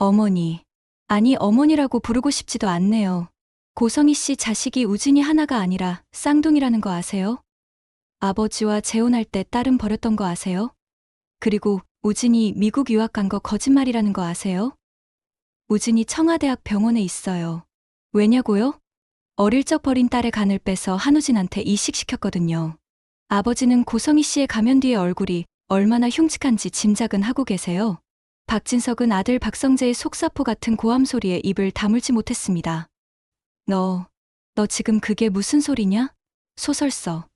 어머니. 아니, 어머니라고 부르고 싶지도 않네요. 고성희 씨 자식이 우진이 하나가 아니라 쌍둥이라는 거 아세요? 아버지와 재혼할 때 딸은 버렸던 거 아세요? 그리고 우진이 미국 유학 간 거 거짓말이라는 거 아세요? 우진이 청와대학 병원에 있어요. 왜냐고요? 어릴 적 버린 딸의 간을 빼서 한우진한테 이식시켰거든요. 아버지는 고성희 씨의 가면 뒤의 얼굴이 얼마나 흉측한지 짐작은 하고 계세요. 박진석은 아들 박성재의 속사포 같은 고함 소리에 입을 다물지 못했습니다. 너 지금 그게 무슨 소리냐? 소설 써.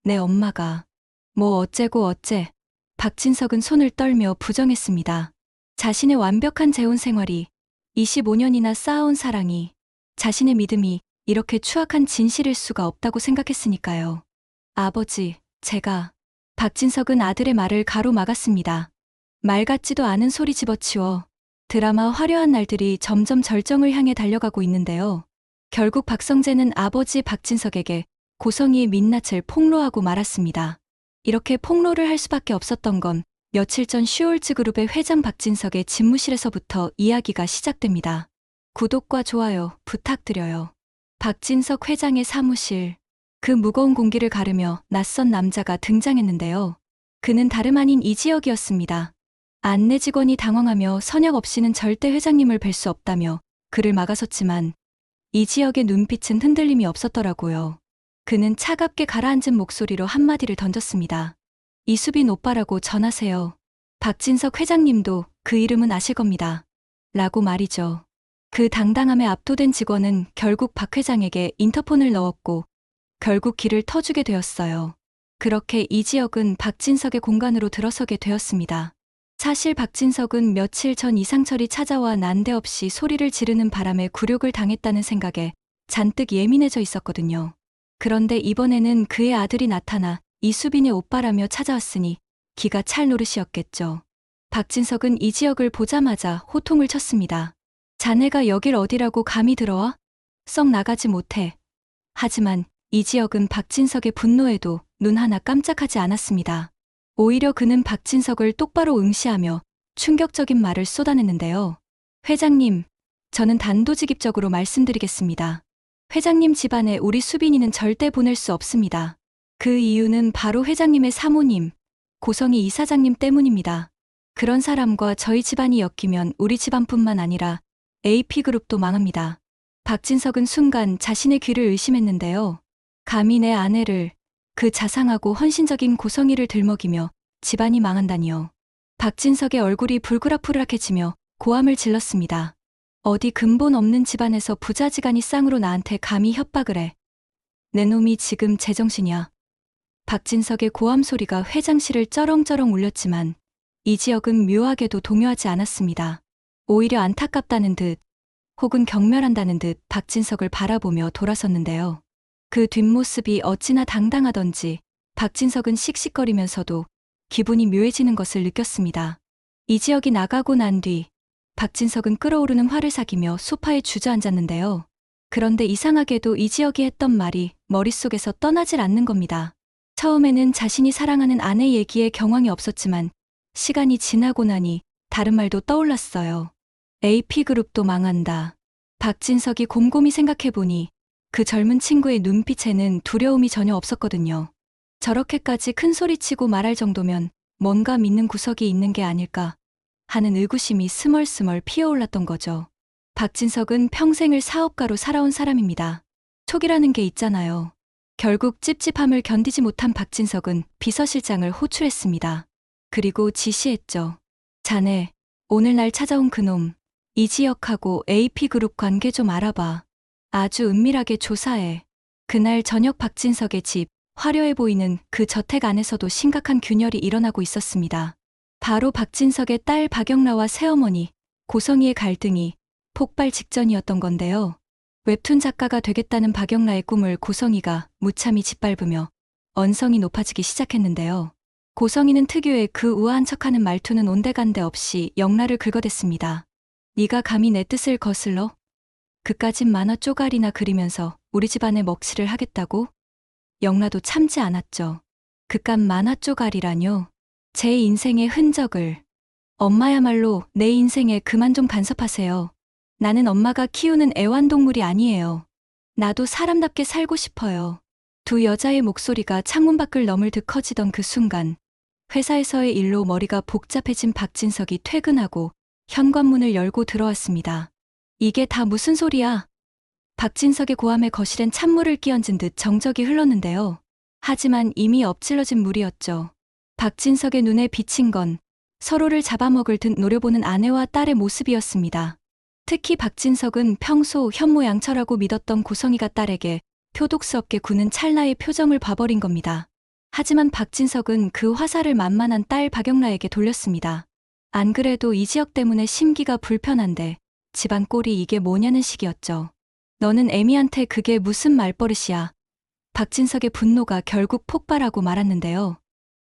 내 엄마가. 뭐 어째고 어째. 박진석은 손을 떨며 부정했습니다. 자신의 완벽한 재혼 생활이, 25년이나 쌓아온 사랑이, 자신의 믿음이 이렇게 추악한 진실일 수가 없다고 생각했으니까요. 아버지, 제가. 박진석은 아들의 말을 가로막았습니다. 말 같지도 않은 소리 집어치워. 드라마 화려한 날들이 점점 절정을 향해 달려가고 있는데요. 결국 박성재는 아버지 박진석에게 고성희의 민낯을 폭로하고 말았습니다. 이렇게 폭로를 할 수밖에 없었던 건 며칠 전 슈홀츠 그룹의 회장 박진석의 집무실에서부터 이야기가 시작됩니다. 구독과 좋아요 부탁드려요. 박진석 회장의 사무실. 그 무거운 공기를 가르며 낯선 남자가 등장했는데요. 그는 다름 아닌 이지혁이었습니다. 안내 직원이 당황하며 선약 없이는 절대 회장님을 뵐 수 없다며 그를 막아섰지만 이지혁의 눈빛은 흔들림이 없었더라고요. 그는 차갑게 가라앉은 목소리로 한마디를 던졌습니다. 이수빈 오빠라고 전하세요. 박진석 회장님도 그 이름은 아실 겁니다. 라고 말이죠. 그 당당함에 압도된 직원은 결국 박 회장에게 인터폰을 넣었고 결국 길을 터주게 되었어요. 그렇게 이지혁은 박진석의 공간으로 들어서게 되었습니다. 사실 박진석은 며칠 전 이상철이 찾아와 난데없이 소리를 지르는 바람에 굴욕을 당했다는 생각에 잔뜩 예민해져 있었거든요. 그런데 이번에는 그의 아들이 나타나 이수빈의 오빠라며 찾아왔으니 기가 찰 노릇이었겠죠. 박진석은 이지혁을 보자마자 호통을 쳤습니다. 자네가 여길 어디라고 감히 들어와? 썩 나가지 못해. 하지만 이지혁은 박진석의 분노에도 눈 하나 깜짝하지 않았습니다. 오히려 그는 박진석을 똑바로 응시하며 충격적인 말을 쏟아냈는데요. 회장님, 저는 단도직입적으로 말씀드리겠습니다. 회장님 집안에 우리 수빈이는 절대 보낼 수 없습니다. 그 이유는 바로 회장님의 사모님, 고성희 이사장님 때문입니다. 그런 사람과 저희 집안이 엮이면 우리 집안뿐만 아니라 AP그룹도 망합니다. 박진석은 순간 자신의 귀를 의심했는데요. 감히 내 아내를, 그 자상하고 헌신적인 고성희를 들먹이며 집안이 망한다니요. 박진석의 얼굴이 불그락불락해지며 고함을 질렀습니다. 어디 근본 없는 집안에서 부자지간이 쌍으로 나한테 감히 협박을 해. 내 놈이 지금 제정신이야. 박진석의 고함 소리가 회장실을 쩌렁쩌렁 울렸지만 이지혁은 묘하게도 동요하지 않았습니다. 오히려 안타깝다는 듯 혹은 경멸한다는 듯 박진석을 바라보며 돌아섰는데요. 그 뒷모습이 어찌나 당당하던지 박진석은 씩씩거리면서도 기분이 묘해지는 것을 느꼈습니다. 이지혁이 나가고 난 뒤 박진석은 끓어오르는 화를 사귀며 소파에 주저앉았는데요. 그런데 이상하게도 이지혁이 했던 말이 머릿속에서 떠나질 않는 겁니다. 처음에는 자신이 사랑하는 아내 얘기에 경황이 없었지만 시간이 지나고 나니 다른 말도 떠올랐어요. AP그룹도 망한다. 박진석이 곰곰이 생각해보니 그 젊은 친구의 눈빛에는 두려움이 전혀 없었거든요. 저렇게까지 큰 소리치고 말할 정도면 뭔가 믿는 구석이 있는 게 아닐까 하는 의구심이 스멀스멀 피어올랐던 거죠. 박진석은 평생을 사업가로 살아온 사람입니다. 촉이라는 게 있잖아요. 결국 찝찝함을 견디지 못한 박진석은 비서실장을 호출했습니다. 그리고 지시했죠. 자네, 오늘 날 찾아온 그놈, 이지혁하고 AP그룹 관계 좀 알아봐. 아주 은밀하게 조사해. 그날 저녁 박진석의 집, 화려해 보이는 그 저택 안에서도 심각한 균열이 일어나고 있었습니다. 바로 박진석의 딸 박영라와 새어머니, 고성희의 갈등이 폭발 직전이었던 건데요. 웹툰 작가가 되겠다는 박영라의 꿈을 고성희가 무참히 짓밟으며 언성이 높아지기 시작했는데요. 고성희는 특유의 그 우아한 척하는 말투는 온데간데 없이 영라를 긁어댔습니다. 네가 감히 내 뜻을 거슬러? 그까진 만화 쪼가리나 그리면서 우리 집안에 먹칠을 하겠다고? 영라도 참지 않았죠. 그깟 만화 쪼가리라뇨. 제 인생의 흔적을 엄마야말로 내 인생에 그만 좀 간섭하세요. 나는 엄마가 키우는 애완동물이 아니에요. 나도 사람답게 살고 싶어요. 두 여자의 목소리가 창문 밖을 너물 듯 커지던 그 순간, 회사에서의 일로 머리가 복잡해진 박진석이 퇴근하고 현관문을 열고 들어왔습니다. 이게 다 무슨 소리야? 박진석의 고함에 거실엔 찬물을 끼얹은 듯 정적이 흘렀는데요. 하지만 이미 엎질러진 물이었죠. 박진석의 눈에 비친 건 서로를 잡아먹을 듯 노려보는 아내와 딸의 모습이었습니다. 특히 박진석은 평소 현모양처라고 믿었던 고성이가 딸에게 표독스럽게 구는 찰나의 표정을 봐버린 겁니다. 하지만 박진석은 그 화살을 만만한 딸 박영라에게 돌렸습니다. 안 그래도 이지혁 때문에 심기가 불편한데 집안 꼴이 이게 뭐냐는 식이었죠. 너는 애미한테 그게 무슨 말버릇이야. 박진석의 분노가 결국 폭발하고 말았는데요.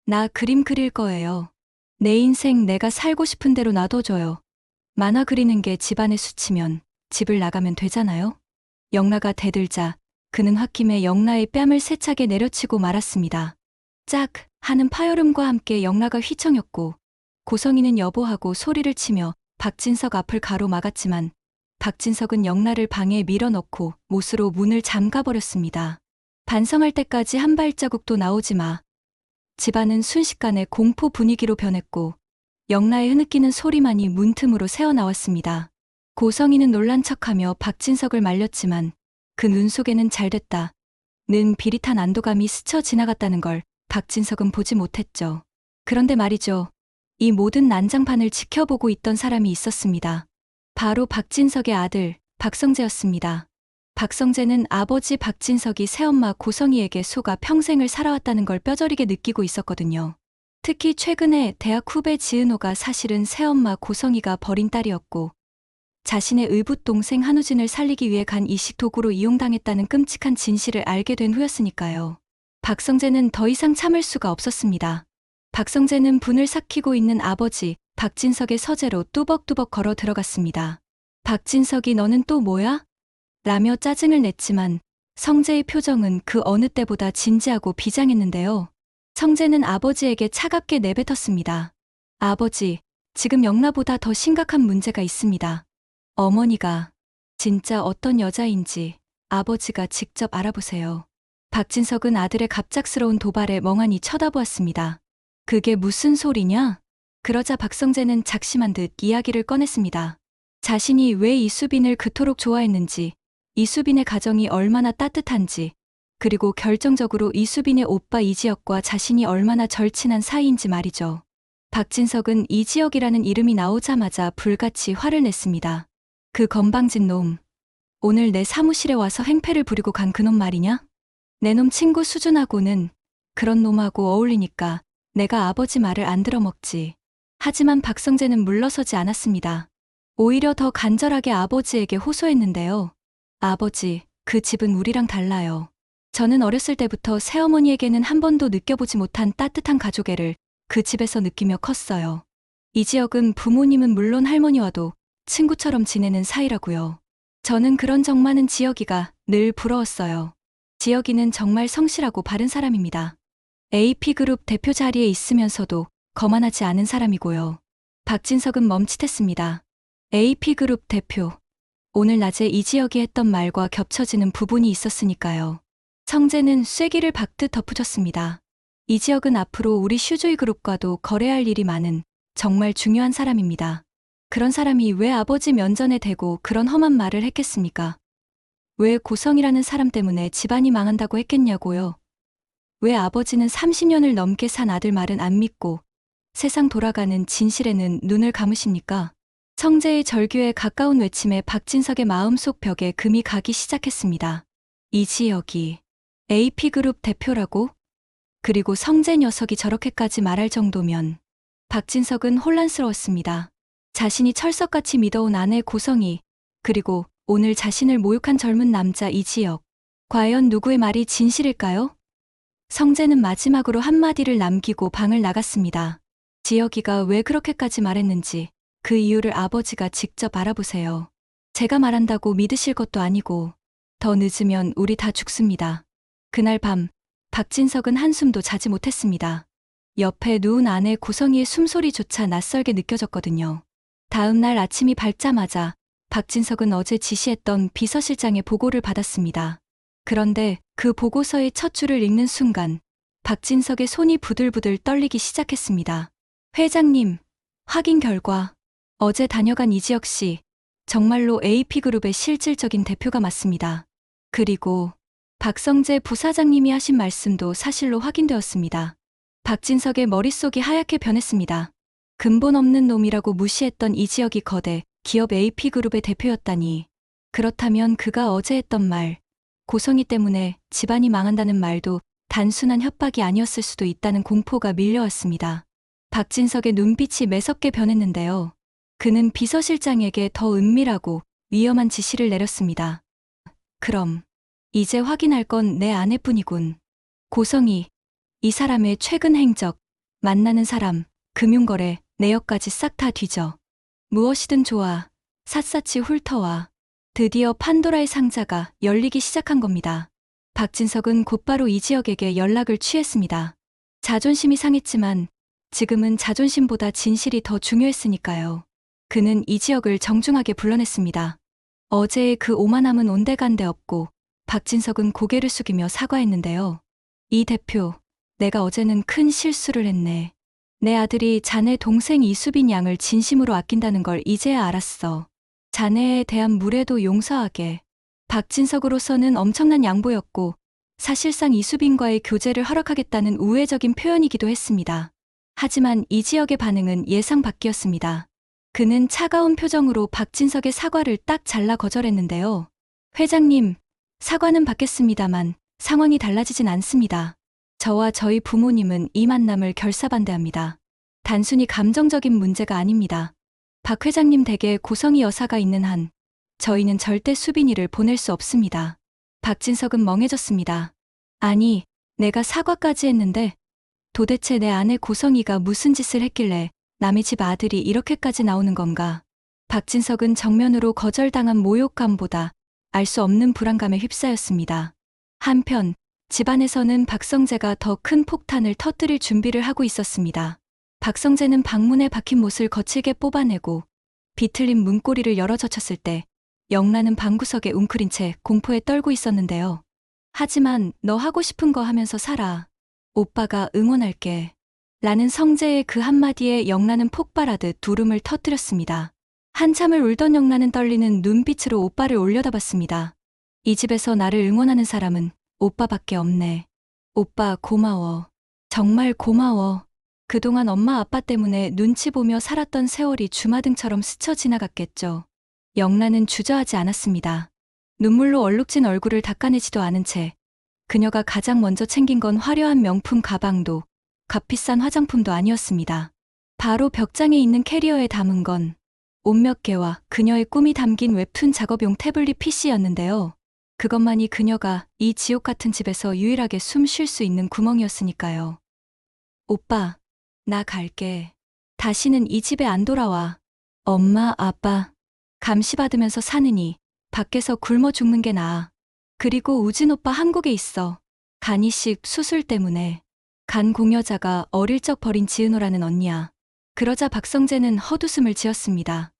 나 그림 그릴 거예요. 내 인생 내가 살고 싶은 대로 놔둬줘요. 만화 그리는 게 집안의 수치면 집을 나가면 되잖아요. 영라가 대들자 그는 홧김에 영라의 뺨을 세차게 내려치고 말았습니다. 짝 하는 파열음과 함께 영라가 휘청였고 고성이는 여보하고 소리를 치며 박진석 앞을 가로막았지만 박진석은 영라를 방에 밀어넣고 못으로 문을 잠가버렸습니다. 반성할 때까지 한 발자국도 나오지 마. 집안은 순식간에 공포 분위기로 변했고 영라의 흐느끼는 소리만이 문틈으로 새어나왔습니다. 고성이는 놀란 척하며 박진석을 말렸지만 그 눈 속에는 잘됐다 는 비릿한 안도감이 스쳐 지나갔다는 걸 박진석은 보지 못했죠. 그런데 말이죠. 이 모든 난장판을 지켜보고 있던 사람이 있었습니다. 바로 박진석의 아들 박성재였습니다. 박성재는 아버지 박진석이 새엄마 고성이에게 속아 평생을 살아왔다는 걸 뼈저리게 느끼고 있었거든요. 특히 최근에 대학 후배 지은호가 사실은 새엄마 고성이가 버린 딸이었고 자신의 의붓 동생 한우진을 살리기 위해 간 이식 도구로 이용당했다는 끔찍한 진실을 알게 된 후였으니까요. 박성재는 더 이상 참을 수가 없었습니다. 박성재는 분을 삭히고 있는 아버지 박진석의 서재로 뚜벅뚜벅 걸어 들어갔습니다. 박진석이 너는 또 뭐야? 라며 짜증을 냈지만 성재의 표정은 그 어느 때보다 진지하고 비장했는데요. 성재는 아버지에게 차갑게 내뱉었습니다. 아버지, 지금 영라보다 더 심각한 문제가 있습니다. 어머니가 진짜 어떤 여자인지 아버지가 직접 알아보세요. 박진석은 아들의 갑작스러운 도발에 멍하니 쳐다보았습니다. 그게 무슨 소리냐? 그러자 박성재는 작심한 듯 이야기를 꺼냈습니다. 자신이 왜 이수빈을 그토록 좋아했는지, 이수빈의 가정이 얼마나 따뜻한지, 그리고 결정적으로 이수빈의 오빠 이지혁과 자신이 얼마나 절친한 사이인지 말이죠. 박진석은 이지혁이라는 이름이 나오자마자 불같이 화를 냈습니다. 그 건방진 놈. 오늘 내 사무실에 와서 행패를 부리고 간 그놈 말이냐? 내 놈 친구 수준하고는 그런 놈하고 어울리니까 내가 아버지 말을 안 들어먹지. 하지만 박성재는 물러서지 않았습니다. 오히려 더 간절하게 아버지에게 호소했는데요. 아버지, 그 집은 우리랑 달라요. 저는 어렸을 때부터 새어머니에게는 한 번도 느껴보지 못한 따뜻한 가족애를 그 집에서 느끼며 컸어요. 이지혁은 부모님은 물론 할머니와도 친구처럼 지내는 사이라고요. 저는 그런 정 많은 지혁이가 늘 부러웠어요. 지혁이는 정말 성실하고 바른 사람입니다. AP그룹 대표 자리에 있으면서도 거만하지 않은 사람이고요. 박진석은 멈칫했습니다. AP그룹 대표. 오늘 낮에 이지혁이 했던 말과 겹쳐지는 부분이 있었으니까요. 성재는 쐐기를 박듯 덧붙였습니다. 이지혁은 앞으로 우리 슈즈이 그룹과도 거래할 일이 많은 정말 중요한 사람입니다. 그런 사람이 왜 아버지 면전에 대고 그런 험한 말을 했겠습니까? 왜 고성이라는 사람 때문에 집안이 망한다고 했겠냐고요? 왜 아버지는 30년을 넘게 산 아들 말은 안 믿고 세상 돌아가는 진실에는 눈을 감으십니까? 성재의 절규에 가까운 외침에 박진석의 마음속 벽에 금이 가기 시작했습니다. 이지혁이 AP그룹 대표라고? 그리고 성재 녀석이 저렇게까지 말할 정도면 박진석은 혼란스러웠습니다. 자신이 철석같이 믿어온 아내 고성이, 그리고 오늘 자신을 모욕한 젊은 남자 이지혁. 과연 누구의 말이 진실일까요? 성재는 마지막으로 한마디를 남기고 방을 나갔습니다. 지혁이가 왜 그렇게까지 말했는지 그 이유를 아버지가 직접 알아보세요. 제가 말한다고 믿으실 것도 아니고 더 늦으면 우리 다 죽습니다. 그날 밤 박진석은 한숨도 자지 못했습니다. 옆에 누운 아내 고성이의 숨소리조차 낯설게 느껴졌거든요. 다음 날 아침이 밝자마자 박진석은 어제 지시했던 비서실장의 보고를 받았습니다. 그런데 그 보고서의 첫 줄을 읽는 순간 박진석의 손이 부들부들 떨리기 시작했습니다. 회장님, 확인 결과 어제 다녀간 이지혁 씨 정말로 AP그룹의 실질적인 대표가 맞습니다. 그리고 박성재 부사장님이 하신 말씀도 사실로 확인되었습니다. 박진석의 머릿속이 하얗게 변했습니다. 근본 없는 놈이라고 무시했던 이지혁이 거대 기업 AP그룹의 대표였다니. 그렇다면 그가 어제 했던 말, 고성이 때문에 집안이 망한다는 말도 단순한 협박이 아니었을 수도 있다는 공포가 밀려왔습니다. 박진석의 눈빛이 매섭게 변했는데요. 그는 비서실장에게 더 은밀하고 위험한 지시를 내렸습니다. 그럼 이제 확인할 건 내 아내뿐이군. 고성이, 이 사람의 최근 행적, 만나는 사람, 금융거래, 내역까지 싹 다 뒤져. 무엇이든 좋아. 샅샅이 훑어와. 드디어 판도라의 상자가 열리기 시작한 겁니다. 박진석은 곧바로 이지혁에게 연락을 취했습니다. 자존심이 상했지만 지금은 자존심보다 진실이 더 중요했으니까요. 그는 이지혁을 정중하게 불러냈습니다. 어제의 그 오만함은 온데간데 없고 박진석은 고개를 숙이며 사과했는데요. 이 대표, 내가 어제는 큰 실수를 했네. 내 아들이 자네 동생 이수빈 양을 진심으로 아낀다는 걸 이제야 알았어. 자네에 대한 무례도 용서하게. 박진석으로서는 엄청난 양보였고 사실상 이수빈과의 교제를 허락하겠다는 우회적인 표현이기도 했습니다. 하지만 이지혁의 반응은 예상 밖이었습니다. 그는 차가운 표정으로 박진석의 사과를 딱 잘라 거절했는데요. 회장님, 사과는 받겠습니다만 상황이 달라지진 않습니다. 저와 저희 부모님은 이 만남을 결사반대합니다. 단순히 감정적인 문제가 아닙니다. 박 회장님 댁에 고성이 여사가 있는 한 저희는 절대 수빈이를 보낼 수 없습니다. 박진석은 멍해졌습니다. 아니, 내가 사과까지 했는데 도대체 내 아내 고성이가 무슨 짓을 했길래 남의 집 아들이 이렇게까지 나오는 건가? 박진석은 정면으로 거절당한 모욕감보다 알 수 없는 불안감에 휩싸였습니다. 한편 집안에서는 박성재가 더 큰 폭탄을 터뜨릴 준비를 하고 있었습니다. 박성재는 방문에 박힌 못을 거칠게 뽑아내고 비틀린 문고리를 열어젖혔을 때 영란은 방구석에 웅크린 채 공포에 떨고 있었는데요. 하지만 너 하고 싶은 거 하면서 살아. 오빠가 응원할게. 라는 성재의 그 한마디에 영란은 폭발하듯 두rum을 터뜨렸습니다. 한참을 울던 영란은 떨리는 눈빛으로 오빠를 올려다봤습니다. 이 집에서 나를 응원하는 사람은 오빠밖에 없네. 오빠 고마워. 정말 고마워. 그동안 엄마 아빠 때문에 눈치 보며 살았던 세월이 주마등처럼 스쳐 지나갔겠죠. 영란은 주저하지 않았습니다. 눈물로 얼룩진 얼굴을 닦아내지도 않은 채 그녀가 가장 먼저 챙긴 건 화려한 명품 가방도 값비싼 화장품도 아니었습니다. 바로 벽장에 있는 캐리어에 담은 건 옷 몇 개와 그녀의 꿈이 담긴 웹툰 작업용 태블릿 PC였는데요. 그것만이 그녀가 이 지옥 같은 집에서 유일하게 숨 쉴 수 있는 구멍이었으니까요. 오빠, 나 갈게. 다시는 이 집에 안 돌아와. 엄마, 아빠, 감시받으면서 사느니 밖에서 굶어 죽는 게 나아. 그리고 우진 오빠 한국에 있어. 간 이식 수술 때문에. 간 공여자가 어릴 적 버린 지은호라는 언니야. 그러자 박성재는 헛웃음을 지었습니다.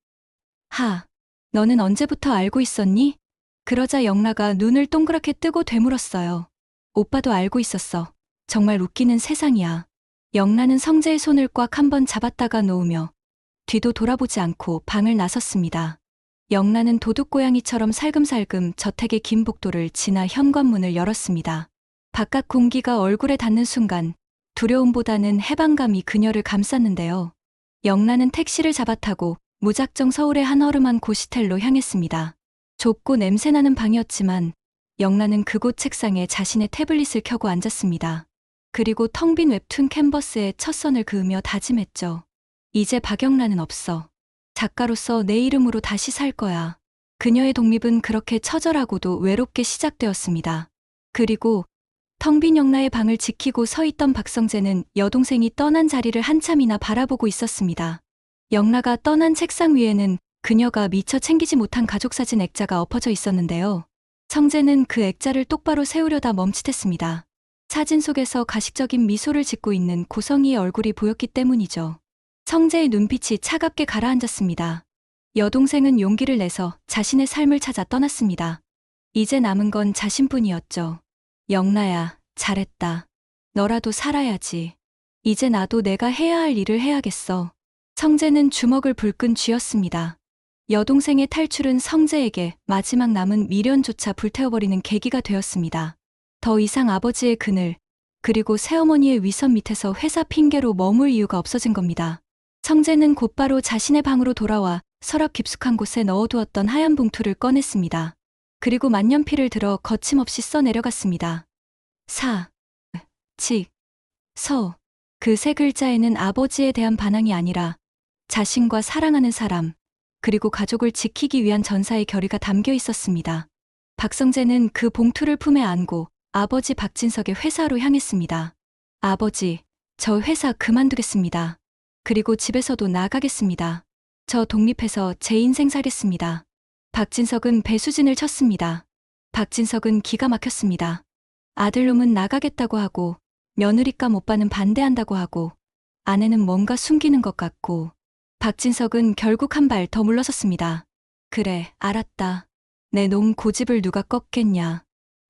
너는 언제부터 알고 있었니? 그러자 영라가 눈을 동그랗게 뜨고 되물었어요. 오빠도 알고 있었어. 정말 웃기는 세상이야. 영라는 성재의 손을 꽉 한번 잡았다가 놓으며 뒤도 돌아보지 않고 방을 나섰습니다. 영라는 도둑고양이처럼 살금살금 저택의 긴 복도를 지나 현관문을 열었습니다. 바깥 공기가 얼굴에 닿는 순간 두려움보다는 해방감이 그녀를 감쌌는데요. 영라는 택시를 잡아타고 무작정 서울의 한 허름한 고시텔로 향했습니다. 좁고 냄새나는 방이었지만 영라는 그곳 책상에 자신의 태블릿을 켜고 앉았습니다. 그리고 텅 빈 웹툰 캔버스에 첫 선을 그으며 다짐했죠. 이제 박영란은 없어. 작가로서 내 이름으로 다시 살 거야. 그녀의 독립은 그렇게 처절하고도 외롭게 시작되었습니다. 그리고 텅 빈 영라의 방을 지키고 서 있던 박성재는 여동생이 떠난 자리를 한참이나 바라보고 있었습니다. 영라가 떠난 책상 위에는 그녀가 미처 챙기지 못한 가족사진 액자가 엎어져 있었는데요. 성재는 그 액자를 똑바로 세우려다 멈칫했습니다. 사진 속에서 가식적인 미소를 짓고 있는 고성이의 얼굴이 보였기 때문이죠. 성재의 눈빛이 차갑게 가라앉았습니다. 여동생은 용기를 내서 자신의 삶을 찾아 떠났습니다. 이제 남은 건 자신뿐이었죠. 영라야, 잘했다. 너라도 살아야지. 이제 나도 내가 해야 할 일을 해야겠어. 성재는 주먹을 불끈 쥐었습니다. 여동생의 탈출은 성재에게 마지막 남은 미련조차 불태워버리는 계기가 되었습니다. 더 이상 아버지의 그늘, 그리고 새어머니의 위선 밑에서 회사 핑계로 머물 이유가 없어진 겁니다. 성재는 곧바로 자신의 방으로 돌아와 서랍 깊숙한 곳에 넣어두었던 하얀 봉투를 꺼냈습니다. 그리고 만년필을 들어 거침없이 써내려갔습니다. 사, 직, 서. 그 세 글자에는 아버지에 대한 반항이 아니라 자신과 사랑하는 사람, 그리고 가족을 지키기 위한 전사의 결의가 담겨 있었습니다. 박성재는 그 봉투를 품에 안고 아버지 박진석의 회사로 향했습니다. 아버지, 저 회사 그만두겠습니다. 그리고 집에서도 나가겠습니다. 저 독립해서 제 인생 살겠습니다. 박진석은 배수진을 쳤습니다. 박진석은 기가 막혔습니다. 아들놈은 나가겠다고 하고 며느리감 오빠는 반대한다고 하고 아내는 뭔가 숨기는 것 같고 박진석은 결국 한 발 더 물러섰습니다. 그래, 알았다. 내 놈 고집을 누가 꺾겠냐.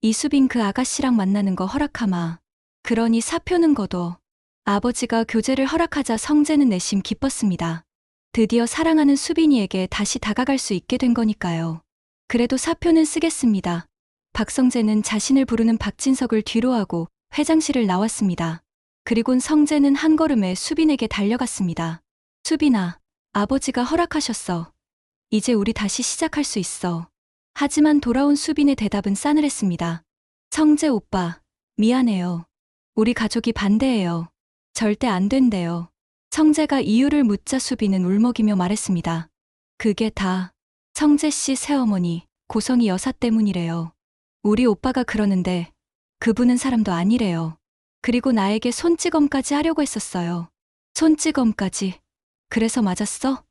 이수빈 그 아가씨랑 만나는 거 허락하마. 그러니 사표는 거둬. 아버지가 교제를 허락하자 성재는 내심 기뻤습니다. 드디어 사랑하는 수빈이에게 다시 다가갈 수 있게 된 거니까요. 그래도 사표는 쓰겠습니다. 박성재는 자신을 부르는 박진석을 뒤로하고 회장실을 나왔습니다. 그리곤 성재는 한 걸음에 수빈에게 달려갔습니다. 수빈아, 아버지가 허락하셨어. 이제 우리 다시 시작할 수 있어. 하지만 돌아온 수빈의 대답은 싸늘했습니다. 성재 오빠, 미안해요. 우리 가족이 반대해요. 절대 안 된대요. 성재가 이유를 묻자 수빈은 울먹이며 말했습니다. 그게 다 성재 씨 새어머니 고성이 여사 때문이래요. 우리 오빠가 그러는데 그분은 사람도 아니래요. 그리고 나에게 손찌검까지 하려고 했었어요. 손찌검까지. 그래서 맞았어?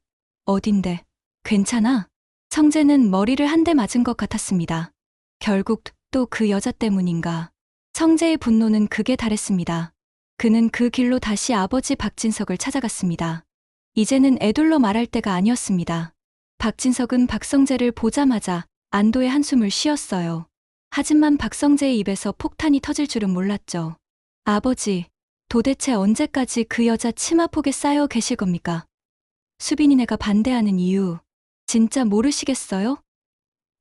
어딘데? 괜찮아? 성재는 머리를 한 대 맞은 것 같았습니다. 결국 또 그 여자 때문인가. 성재의 분노는 극에 달했습니다. 그는 그 길로 다시 아버지 박진석을 찾아갔습니다. 이제는 애둘러 말할 때가 아니었습니다. 박진석은 박성재를 보자마자 안도의 한숨을 쉬었어요. 하지만 박성재의 입에서 폭탄이 터질 줄은 몰랐죠. 아버지, 도대체 언제까지 그 여자 치마폭에 쌓여 계실 겁니까? 수빈이네가 반대하는 이유, 진짜 모르시겠어요?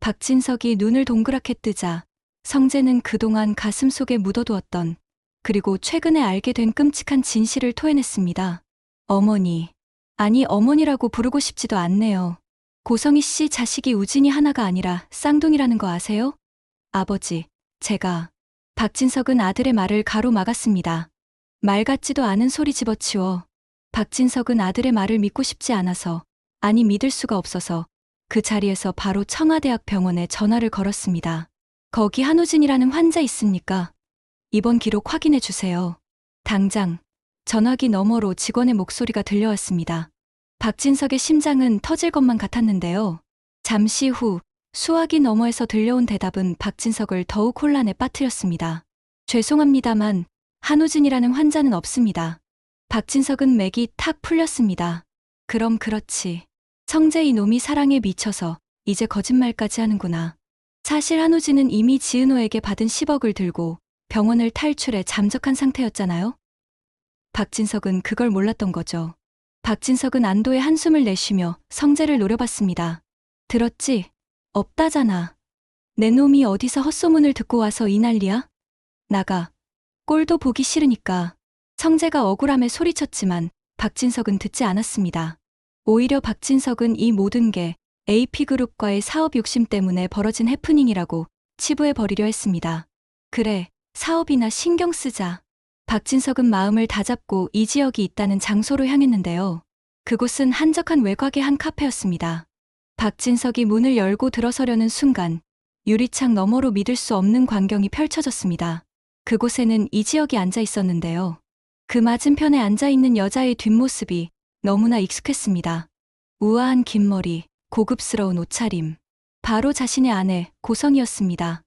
박진석이 눈을 동그랗게 뜨자 성재는 그동안 가슴속에 묻어두었던 그리고 최근에 알게 된 끔찍한 진실을 토해냈습니다. 어머니, 아니 어머니라고 부르고 싶지도 않네요. 고성희 씨 자식이 우진이 하나가 아니라 쌍둥이라는 거 아세요? 아버지, 제가. 박진석은 아들의 말을 가로막았습니다. 말 같지도 않은 소리 집어치워. 박진석은 아들의 말을 믿고 싶지 않아서, 아니 믿을 수가 없어서 그 자리에서 바로 청와대학 병원에 전화를 걸었습니다. 거기 한우진이라는 환자 있습니까? 입원 기록 확인해 주세요. 당장. 전화기 너머로 직원의 목소리가 들려왔습니다. 박진석의 심장은 터질 것만 같았는데요. 잠시 후 수화기 너머에서 들려온 대답은 박진석을 더욱 혼란에 빠뜨렸습니다. 죄송합니다만 한우진이라는 환자는 없습니다. 박진석은 맥이 탁 풀렸습니다. 그럼 그렇지. 성재 이놈이 사랑에 미쳐서 이제 거짓말까지 하는구나. 사실 한우진은 이미 지은호에게 받은 10억을 들고 병원을 탈출해 잠적한 상태였잖아요. 박진석은 그걸 몰랐던 거죠. 박진석은 안도의 한숨을 내쉬며 성재를 노려봤습니다. 들었지? 없다잖아. 내 놈이 어디서 헛소문을 듣고 와서 이 난리야? 나가. 꼴도 보기 싫으니까. 성재가 억울함에 소리쳤지만 박진석은 듣지 않았습니다. 오히려 박진석은 이 모든 게 AP그룹과의 사업 욕심 때문에 벌어진 해프닝이라고 치부해버리려 했습니다. 그래, 사업이나 신경 쓰자. 박진석은 마음을 다잡고 이 지역이 있다는 장소로 향했는데요. 그곳은 한적한 외곽의 한 카페였습니다. 박진석이 문을 열고 들어서려는 순간 유리창 너머로 믿을 수 없는 광경이 펼쳐졌습니다. 그곳에는 이 지역이 앉아 있었는데요. 그 맞은편에 앉아있는 여자의 뒷모습이 너무나 익숙했습니다. 우아한 긴 머리, 고급스러운 옷차림. 바로 자신의 아내 고성이었습니다.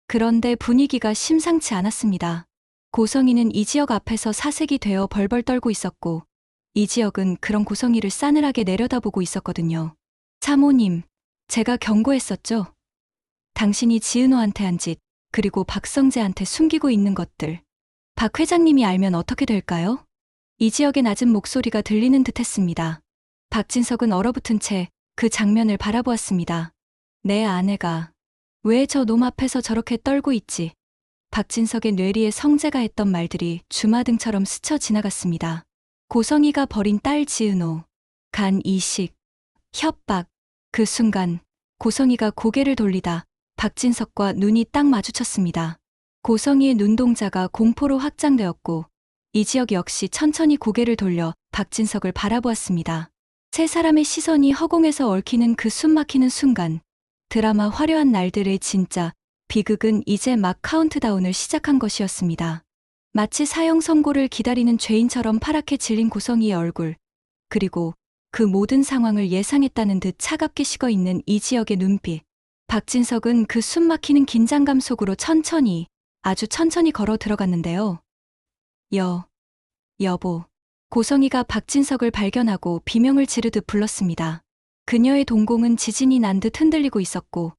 그런데 분위기가 심상치 않았습니다. 고성이는 이지혁 앞에서 사색이 되어 벌벌 떨고 있었고, 이지혁은 그런 고성이를 싸늘하게 내려다보고 있었거든요. 사모님, 제가 경고했었죠? 당신이 지은호한테 한 짓, 그리고 박성재한테 숨기고 있는 것들. 박 회장님이 알면 어떻게 될까요? 이지혁의 낮은 목소리가 들리는 듯 했습니다. 박진석은 얼어붙은 채 그 장면을 바라보았습니다. 내 아내가 왜 저 놈 앞에서 저렇게 떨고 있지? 박진석의 뇌리에 성재가 했던 말들이 주마등처럼 스쳐 지나갔습니다. 고성이가 버린 딸 지은호, 간 이식, 협박. 그 순간 고성이가 고개를 돌리다 박진석과 눈이 딱 마주쳤습니다. 고성이의 눈동자가 공포로 확장되었고 이지혁 역시 천천히 고개를 돌려 박진석을 바라보았습니다. 세 사람의 시선이 허공에서 얽히는 그 숨막히는 순간 드라마 화려한 날들의 진짜 비극은 이제 막 카운트다운을 시작한 것이었습니다. 마치 사형 선고를 기다리는 죄인처럼 파랗게 질린 고성이의 얼굴, 그리고 그 모든 상황을 예상했다는 듯 차갑게 식어있는 이지혁의 눈빛. 박진석은 그 숨막히는 긴장감 속으로 천천히, 아주 천천히 걸어 들어갔는데요. 여보. 고성이가 박진석을 발견하고 비명을 지르듯 불렀습니다. 그녀의 동공은 지진이 난 듯 흔들리고 있었고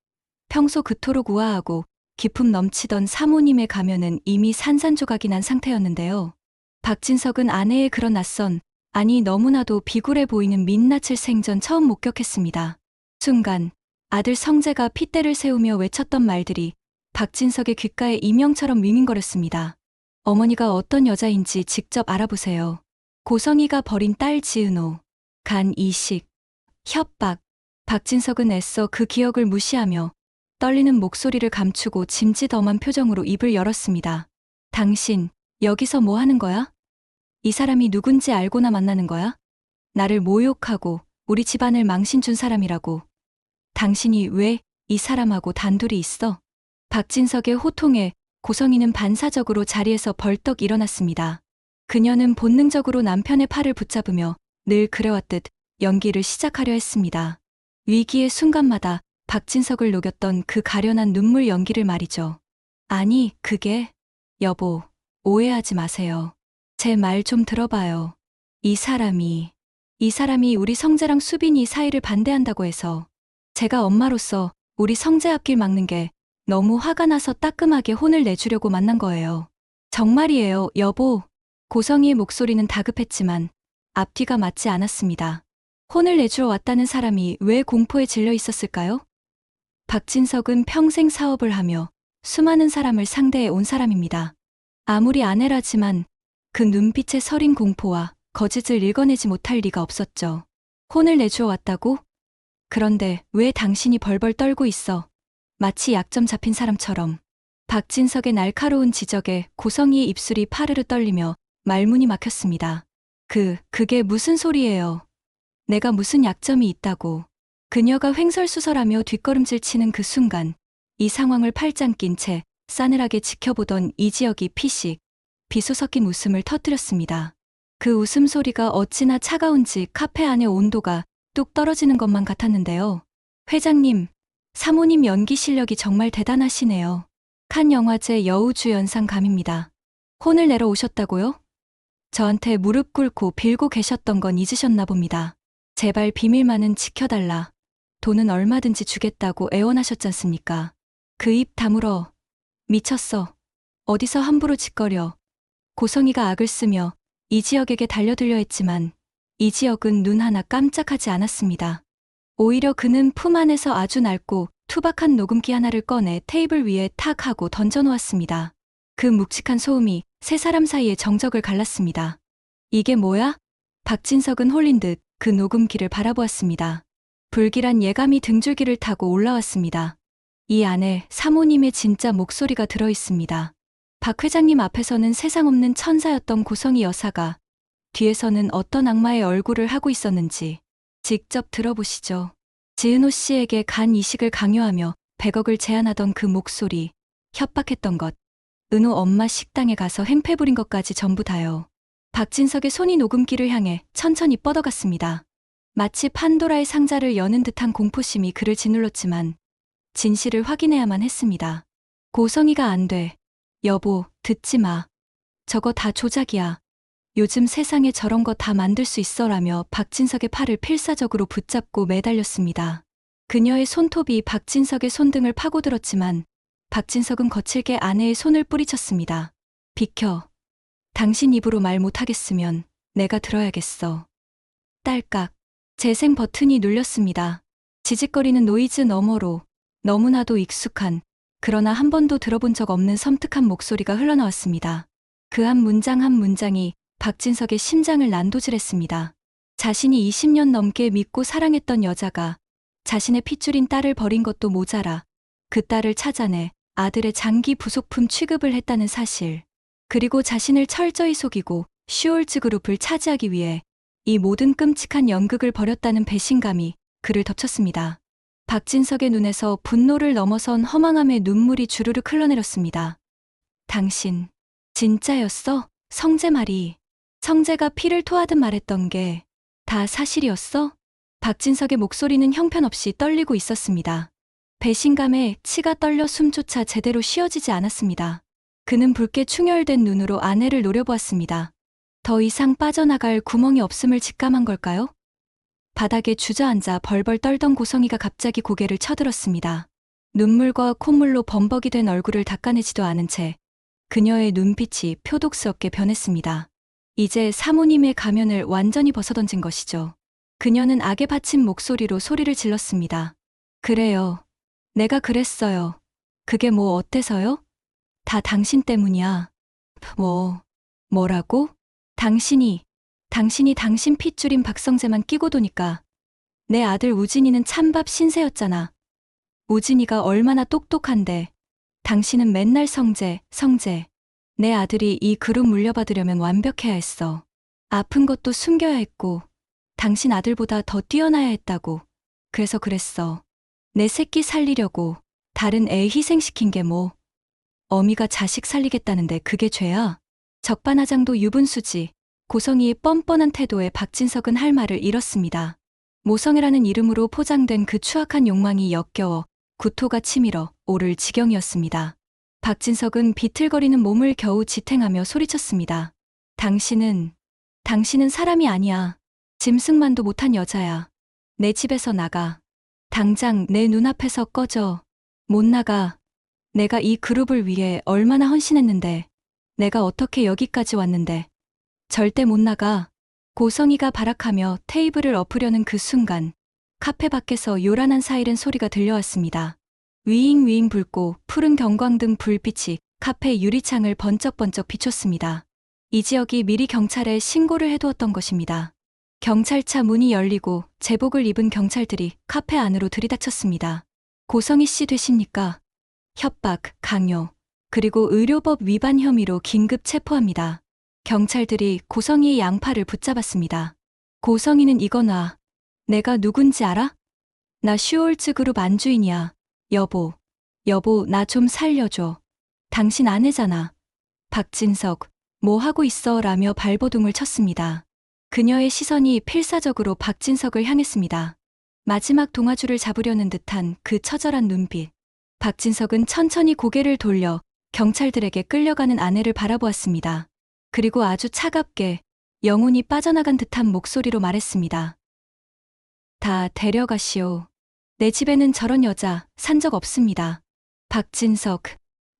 평소 그토록 우아하고 기품 넘치던 사모님의 가면은 이미 산산조각이 난 상태였는데요. 박진석은 아내의 그런 낯선, 아니 너무나도 비굴해 보이는 민낯을 생전 처음 목격했습니다. 순간 아들 성재가 핏대를 세우며 외쳤던 말들이 박진석의 귓가에 이명처럼 윙윙거렸습니다. 어머니가 어떤 여자인지 직접 알아보세요. 고성이가 버린 딸 지은호, 간 이식, 협박. 박진석은 애써 그 기억을 무시하며 떨리는 목소리를 감추고 짐짓엄한 표정으로 입을 열었습니다. 당신, 여기서 뭐 하는 거야? 이 사람이 누군지 알고나 만나는 거야? 나를 모욕하고 우리 집안을 망신 준 사람이라고. 당신이 왜 이 사람하고 단둘이 있어? 박진석의 호통에 고성이는 반사적으로 자리에서 벌떡 일어났습니다. 그녀는 본능적으로 남편의 팔을 붙잡으며 늘 그래왔듯 연기를 시작하려 했습니다. 위기의 순간마다 박진석을 녹였던 그 가련한 눈물 연기를 말이죠. 아니, 그게, 여보, 오해하지 마세요. 제 말 좀 들어봐요. 이 사람이 우리 성재랑 수빈이 사이를 반대한다고 해서 제가 엄마로서 우리 성재 앞길 막는 게 너무 화가 나서 따끔하게 혼을 내주려고 만난 거예요. 정말이에요, 여보. 고성이의 목소리는 다급했지만 앞뒤가 맞지 않았습니다. 혼을 내주러 왔다는 사람이 왜 공포에 질려 있었을까요? 박진석은 평생 사업을 하며 수많은 사람을 상대해 온 사람입니다. 아무리 아내라지만 그 눈빛의 서린 공포와 거짓을 읽어내지 못할 리가 없었죠. 혼을 내주러 왔다고? 그런데 왜 당신이 벌벌 떨고 있어? 마치 약점 잡힌 사람처럼. 박진석의 날카로운 지적에 고성이의 입술이 파르르 떨리며 말문이 막혔습니다. 그게 무슨 소리예요? 내가 무슨 약점이 있다고. 그녀가 횡설수설하며 뒷걸음질 치는 그 순간 이 상황을 팔짱 낀 채 싸늘하게 지켜보던 이지혁이 피식, 비수 섞인 웃음을 터뜨렸습니다. 그 웃음소리가 어찌나 차가운지 카페 안의 온도가 뚝 떨어지는 것만 같았는데요. 회장님, 사모님 연기 실력이 정말 대단하시네요. 칸 영화제 여우주연상감입니다. 혼을 내러 오셨다고요? 저한테 무릎 꿇고 빌고 계셨던 건 잊으셨나 봅니다. 제발 비밀만은 지켜달라. 돈은 얼마든지 주겠다고 애원하셨지 않습니까? 그 입 다물어. 미쳤어. 어디서 함부로 짓거려. 고성이가 악을 쓰며 이지혁에게 달려들려 했지만 이지혁은 눈 하나 깜짝하지 않았습니다. 오히려 그는 품 안에서 아주 낡고 투박한 녹음기 하나를 꺼내 테이블 위에 탁 하고 던져놓았습니다. 그 묵직한 소음이 세 사람 사이의 정적을 갈랐습니다. 이게 뭐야? 박진석은 홀린 듯 그 녹음기를 바라보았습니다. 불길한 예감이 등줄기를 타고 올라왔습니다. 이 안에 사모님의 진짜 목소리가 들어있습니다. 박 회장님 앞에서는 세상 없는 천사였던 고성이 여사가 뒤에서는 어떤 악마의 얼굴을 하고 있었는지 직접 들어보시죠. 지은호 씨에게 간 이식을 강요하며 100억을 제안하던 그 목소리, 협박했던 것, 은호 엄마 식당에 가서 행패 부린 것까지 전부 다요. 박진석의 손이 녹음기를 향해 천천히 뻗어갔습니다. 마치 판도라의 상자를 여는 듯한 공포심이 그를 짓눌렀지만 진실을 확인해야만 했습니다. 고성이가 안 돼. 여보, 듣지 마. 저거 다 조작이야. 요즘 세상에 저런 거 다 만들 수 있어라며 박진석의 팔을 필사적으로 붙잡고 매달렸습니다. 그녀의 손톱이 박진석의 손등을 파고들었지만 박진석은 거칠게 아내의 손을 뿌리쳤습니다. 비켜. 당신 입으로 말 못하겠으면 내가 들어야겠어. 딸깍. 재생 버튼이 눌렸습니다. 지직거리는 노이즈 너머로 너무나도 익숙한, 그러나 한 번도 들어본 적 없는 섬뜩한 목소리가 흘러나왔습니다. 그 한 문장 한 문장이 박진석의 심장을 난도질했습니다. 자신이 20년 넘게 믿고 사랑했던 여자가 자신의 핏줄인 딸을 버린 것도 모자라 그 딸을 찾아내 아들의 장기 부속품 취급을 했다는 사실, 그리고 자신을 철저히 속이고 슈올츠 그룹을 차지하기 위해 이 모든 끔찍한 연극을 벌였다는 배신감이 그를 덮쳤습니다. 박진석의 눈에서 분노를 넘어선 허망함의 눈물이 주르륵 흘러내렸습니다. 당신, 진짜였어? 성재 말이. 성재가 피를 토하듯 말했던 게 다 사실이었어? 박진석의 목소리는 형편없이 떨리고 있었습니다. 배신감에 치가 떨려 숨조차 제대로 쉬어지지 않았습니다. 그는 붉게 충혈된 눈으로 아내를 노려보았습니다. 더 이상 빠져나갈 구멍이 없음을 직감한 걸까요? 바닥에 주저앉아 벌벌 떨던 고성이가 갑자기 고개를 쳐들었습니다. 눈물과 콧물로 범벅이 된 얼굴을 닦아내지도 않은 채 그녀의 눈빛이 표독스럽게 변했습니다. 이제 사모님의 가면을 완전히 벗어던진 것이죠. 그녀는 악에 받친 목소리로 소리를 질렀습니다. 그래요. 내가 그랬어요. 그게 뭐 어때서요? 다 당신 때문이야. 뭐라고? 당신이 당신 핏줄인 박성재만 끼고 도니까 내 아들 우진이는 찬밥 신세였잖아. 우진이가 얼마나 똑똑한데 당신은 맨날 성재. 내 아들이 이 그룹 물려받으려면 완벽해야 했어. 아픈 것도 숨겨야 했고 당신 아들보다 더 뛰어나야 했다고. 그래서 그랬어. 내 새끼 살리려고 다른 애 희생시킨 게 뭐. 어미가 자식 살리겠다는데 그게 죄야? 적반하장도 유분수지. 고성이의 뻔뻔한 태도에 박진석은 할 말을 잃었습니다. 모성애라는 이름으로 포장된 그 추악한 욕망이 역겨워 구토가 치밀어 오를 지경이었습니다. 박진석은 비틀거리는 몸을 겨우 지탱하며 소리쳤습니다. 당신은 사람이 아니야. 짐승만도 못한 여자야. 내 집에서 나가. 당장 내 눈앞에서 꺼져. 못 나가. 내가 이 그룹을 위해 얼마나 헌신했는데. 내가 어떻게 여기까지 왔는데. 절대 못 나가. 고성이가 발악하며 테이블을 엎으려는 그 순간 카페 밖에서 요란한 사이렌 소리가 들려왔습니다. 위잉위잉 붉고 푸른 경광등 불빛이 카페 유리창을 번쩍번쩍 비췄습니다. 이 지역이 미리 경찰에 신고를 해두었던 것입니다. 경찰차 문이 열리고 제복을 입은 경찰들이 카페 안으로 들이닥쳤습니다. 고성희 씨 되십니까? 협박, 강요, 그리고 의료법 위반 혐의로 긴급 체포합니다. 경찰들이 고성희의 양팔을 붙잡았습니다. 고성희는 이거 놔. 내가 누군지 알아? 나 슈올츠 그룹 안주인이야. 여보, 나 좀 살려줘. 당신 아내잖아. 박진석, 뭐 하고 있어? 라며 발버둥을 쳤습니다. 그녀의 시선이 필사적으로 박진석을 향했습니다. 마지막 동아줄을 잡으려는 듯한 그 처절한 눈빛. 박진석은 천천히 고개를 돌려 경찰들에게 끌려가는 아내를 바라보았습니다. 그리고 아주 차갑게 영혼이 빠져나간 듯한 목소리로 말했습니다. 다 데려가시오. 내 집에는 저런 여자 산 적 없습니다. 박진석,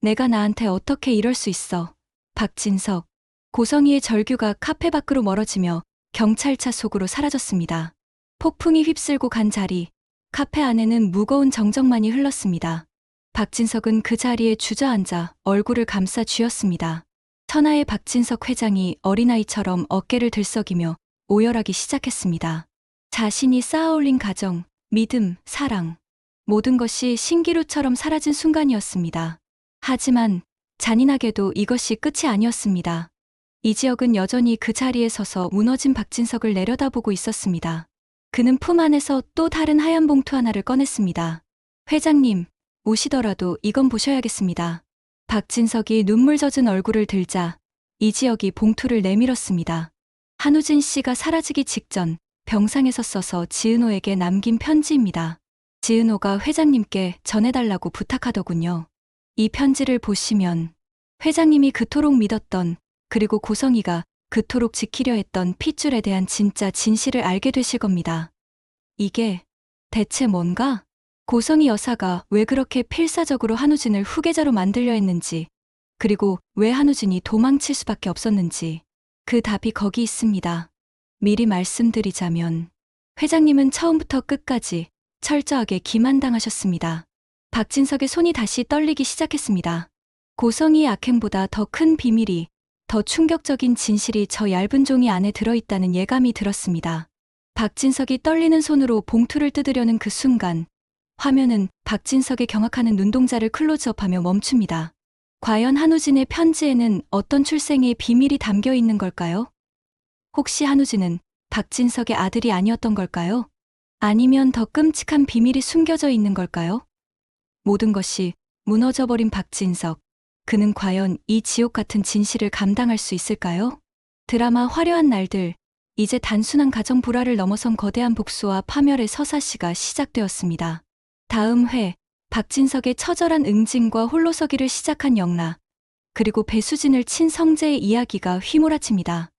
내가 나한테 어떻게 이럴 수 있어. 박진석. 고성희의 절규가 카페 밖으로 멀어지며 경찰차 속으로 사라졌습니다. 폭풍이 휩쓸고 간 자리, 카페 안에는 무거운 정적만이 흘렀습니다. 박진석은 그 자리에 주저앉아 얼굴을 감싸 쥐었습니다. 천하의 박진석 회장이 어린아이처럼 어깨를 들썩이며 오열하기 시작했습니다. 자신이 쌓아올린 가정, 믿음, 사랑, 모든 것이 신기루처럼 사라진 순간이었습니다. 하지만 잔인하게도 이것이 끝이 아니었습니다. 이 지역은 여전히 그 자리에 서서 무너진 박진석을 내려다보고 있었습니다. 그는 품 안에서 또 다른 하얀 봉투 하나를 꺼냈습니다. 회장님, 오시더라도 이건 보셔야겠습니다. 박진석이 눈물 젖은 얼굴을 들자 이 지역이 봉투를 내밀었습니다. 한우진 씨가 사라지기 직전 병상에서 써서 지은호에게 남긴 편지입니다. 지은호가 회장님께 전해달라고 부탁하더군요. 이 편지를 보시면 회장님이 그토록 믿었던 그리고 고성이가 그토록 지키려 했던 핏줄에 대한 진짜 진실을 알게 되실 겁니다. 이게 대체 뭔가? 고성이 여사가 왜 그렇게 필사적으로 한우진을 후계자로 만들려 했는지, 그리고 왜 한우진이 도망칠 수밖에 없었는지, 그 답이 거기 있습니다. 미리 말씀드리자면, 회장님은 처음부터 끝까지 철저하게 기만당하셨습니다. 박진석의 손이 다시 떨리기 시작했습니다. 고성이의 악행보다 더 큰 비밀이, 더 충격적인 진실이 저 얇은 종이 안에 들어있다는 예감이 들었습니다. 박진석이 떨리는 손으로 봉투를 뜯으려는 그 순간, 화면은 박진석의 경악하는 눈동자를 클로즈업하며 멈춥니다. 과연 한우진의 편지에는 어떤 출생의 비밀이 담겨 있는 걸까요? 혹시 한우진은 박진석의 아들이 아니었던 걸까요? 아니면 더 끔찍한 비밀이 숨겨져 있는 걸까요? 모든 것이 무너져버린 박진석. 그는 과연 이 지옥 같은 진실을 감당할 수 있을까요? 드라마 화려한 날들. 이제 단순한 가정 불화를 넘어선 거대한 복수와 파멸의 서사시가 시작되었습니다. 다음 회, 박진석의 처절한 응징과 홀로서기를 시작한 영라, 그리고 배수진을 친 성재의 이야기가 휘몰아칩니다.